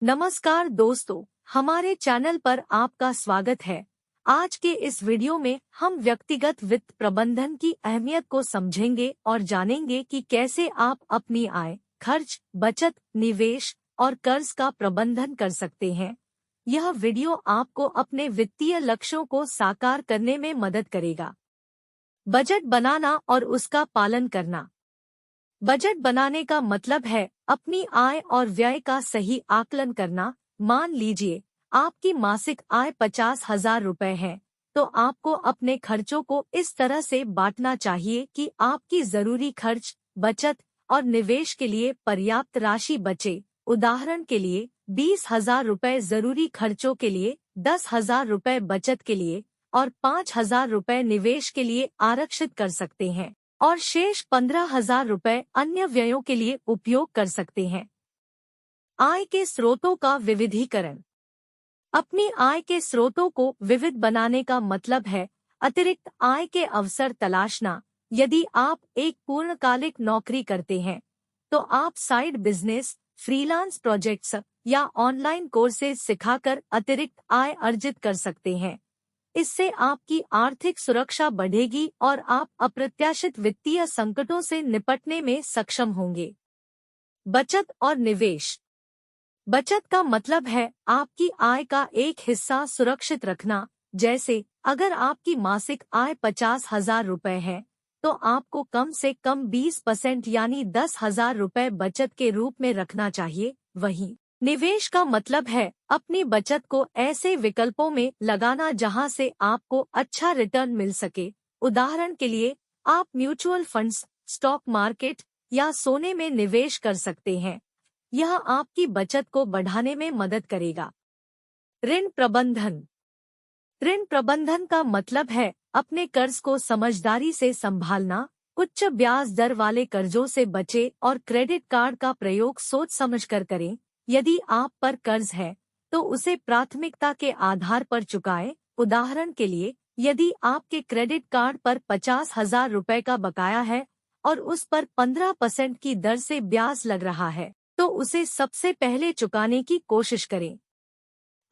नमस्कार दोस्तों, हमारे चैनल पर आपका स्वागत है। आज के इस वीडियो में हम व्यक्तिगत वित्त प्रबंधन की अहमियत को समझेंगे और जानेंगे कि कैसे आप अपनी आय, खर्च, बचत, निवेश और कर्ज का प्रबंधन कर सकते हैं। यह वीडियो आपको अपने वित्तीय लक्ष्यों को साकार करने में मदद करेगा। बजट बनाना और उसका पालन करना। बजट बनाने का मतलब है अपनी आय और व्यय का सही आकलन करना। मान लीजिए आपकी मासिक आय 50,000 रुपए है, तो आपको अपने खर्चों को इस तरह से बांटना चाहिए कि आपकी जरूरी खर्च, बचत और निवेश के लिए पर्याप्त राशि बचे। उदाहरण के लिए 20,000 रुपए जरूरी खर्चों के लिए, 10,000 रुपए बचत के लिए और 5,000 रुपए निवेश के लिए आरक्षित कर सकते हैं और शेष 15,000 रुपए अन्य व्ययों के लिए उपयोग कर सकते हैं। आय के स्रोतों का विविधीकरण। अपनी आय के स्रोतों को विविध बनाने का मतलब है अतिरिक्त आय के अवसर तलाशना। यदि आप एक पूर्णकालिक नौकरी करते हैं, तो आप साइड बिजनेस, फ्रीलांस प्रोजेक्ट्स या ऑनलाइन कोर्सेज सिखाकर अतिरिक्त आय अर्जित कर सकते हैं। इससे आपकी आर्थिक सुरक्षा बढ़ेगी और आप अप्रत्याशित वित्तीय संकटों से निपटने में सक्षम होंगे। बचत और निवेश। बचत का मतलब है आपकी आय का एक हिस्सा सुरक्षित रखना। जैसे अगर आपकी मासिक आय 50,000 रुपए है, तो आपको कम से कम 20% यानी 10,000 रुपए बचत के रूप में रखना चाहिए। वहीं निवेश का मतलब है अपनी बचत को ऐसे विकल्पों में लगाना जहां से आपको अच्छा रिटर्न मिल सके। उदाहरण के लिए आप म्यूचुअल फंड्स, स्टॉक मार्केट या सोने में निवेश कर सकते हैं। यह आपकी बचत को बढ़ाने में मदद करेगा। ऋण प्रबंधन। ऋण प्रबंधन का मतलब है अपने कर्ज को समझदारी से संभालना। उच्च ब्याज दर वाले कर्जों से बचें और क्रेडिट कार्ड का प्रयोग सोच समझकर करें। यदि आप पर कर्ज है, तो उसे प्राथमिकता के आधार पर चुकाएं। उदाहरण के लिए, यदि आपके क्रेडिट कार्ड पर 50,000 रुपए का बकाया है और उस पर 15% की दर से ब्याज लग रहा है, तो उसे सबसे पहले चुकाने की कोशिश करें।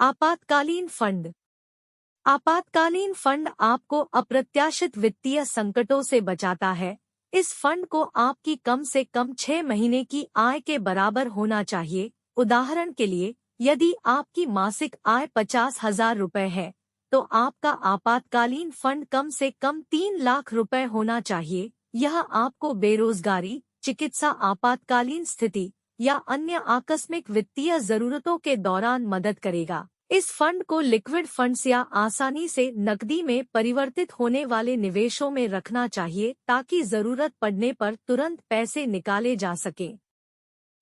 आपातकालीन फंड। आपातकालीन फंड आपको अप्रत्याशित वित्तीय संकटों से बचाता है। इस फंड को आपकी कम से कम 6 महीने की आय के बराबर होना चाहिए। उदाहरण के लिए, यदि आपकी मासिक आय 50,000 रुपए है, तो आपका आपातकालीन फंड कम से कम 3 लाख रुपए होना चाहिए। यह आपको बेरोजगारी, चिकित्सा आपातकालीन स्थिति या अन्य आकस्मिक वित्तीय जरूरतों के दौरान मदद करेगा। इस फंड को लिक्विड फंड्स या आसानी से नकदी में परिवर्तित होने वाले निवेशों में रखना चाहिए ताकि जरूरत पड़ने पर तुरंत पैसे निकाले जा सकें।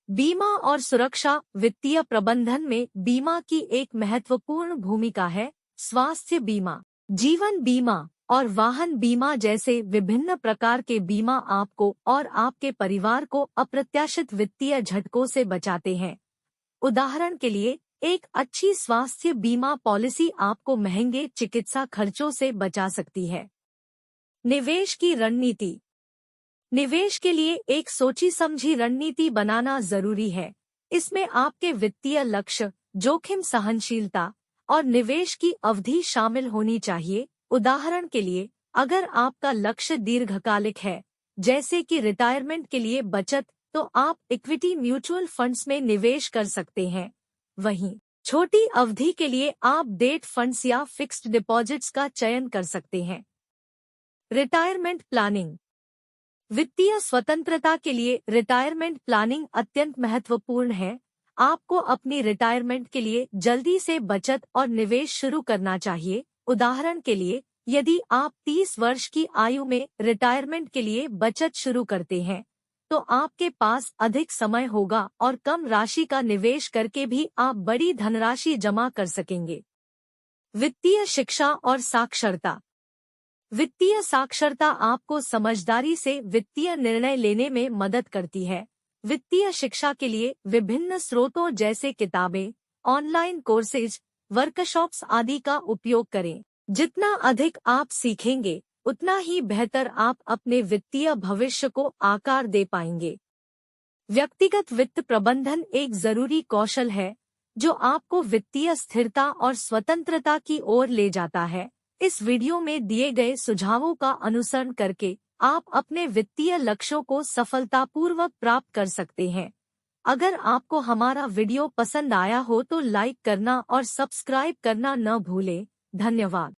बीमा और सुरक्षा। वित्तीय प्रबंधन में बीमा की एक महत्वपूर्ण भूमिका है। स्वास्थ्य बीमा, जीवन बीमा और वाहन बीमा जैसे विभिन्न प्रकार के बीमा आपको और आपके परिवार को अप्रत्याशित वित्तीय झटकों से बचाते हैं। उदाहरण के लिए, एक अच्छी स्वास्थ्य बीमा पॉलिसी आपको महंगे चिकित्सा खर्चों से बचा सकती है। निवेश की रणनीति। निवेश के लिए एक सोची समझी रणनीति बनाना जरूरी है। इसमें आपके वित्तीय लक्ष्य, जोखिम सहनशीलता और निवेश की अवधि शामिल होनी चाहिए। उदाहरण के लिए, अगर आपका लक्ष्य दीर्घकालिक है, जैसे कि रिटायरमेंट के लिए बचत, तो आप इक्विटी म्यूचुअल फंड्स में निवेश कर सकते हैं। वहीं छोटी अवधि के लिए आप डेट फंड्स या फिक्स्ड डिपॉजिट्स का चयन कर सकते हैं। Retirement planning. वित्तीय स्वतंत्रता के लिए रिटायरमेंट प्लानिंग अत्यंत महत्वपूर्ण है। आपको अपनी रिटायरमेंट के लिए जल्दी से बचत और निवेश शुरू करना चाहिए। उदाहरण के लिए, यदि आप 30 वर्ष की आयु में रिटायरमेंट के लिए बचत शुरू करते हैं, तो आपके पास अधिक समय होगा और कम राशि का निवेश करके भी आप बड़ी धनराशि जमा कर सकेंगे। वित्तीय शिक्षा और साक्षरता। वित्तीय साक्षरता आपको समझदारी से वित्तीय निर्णय लेने में मदद करती है। वित्तीय शिक्षा के लिए विभिन्न स्रोतों जैसे किताबें, ऑनलाइन कोर्सेज, वर्कशॉप्स आदि का उपयोग करें। जितना अधिक आप सीखेंगे, उतना ही बेहतर आप अपने वित्तीय भविष्य को आकार दे पाएंगे। व्यक्तिगत वित्त प्रबंधन एक जरूरी कौशल है जो आपको वित्तीय स्थिरता और स्वतंत्रता की ओर ले जाता है। इस वीडियो में दिए गए सुझावों का अनुसरण करके आप अपने वित्तीय लक्ष्यों को सफलतापूर्वक प्राप्त कर सकते हैं। अगर आपको हमारा वीडियो पसंद आया हो तो लाइक करना और सब्सक्राइब करना न भूलें। धन्यवाद।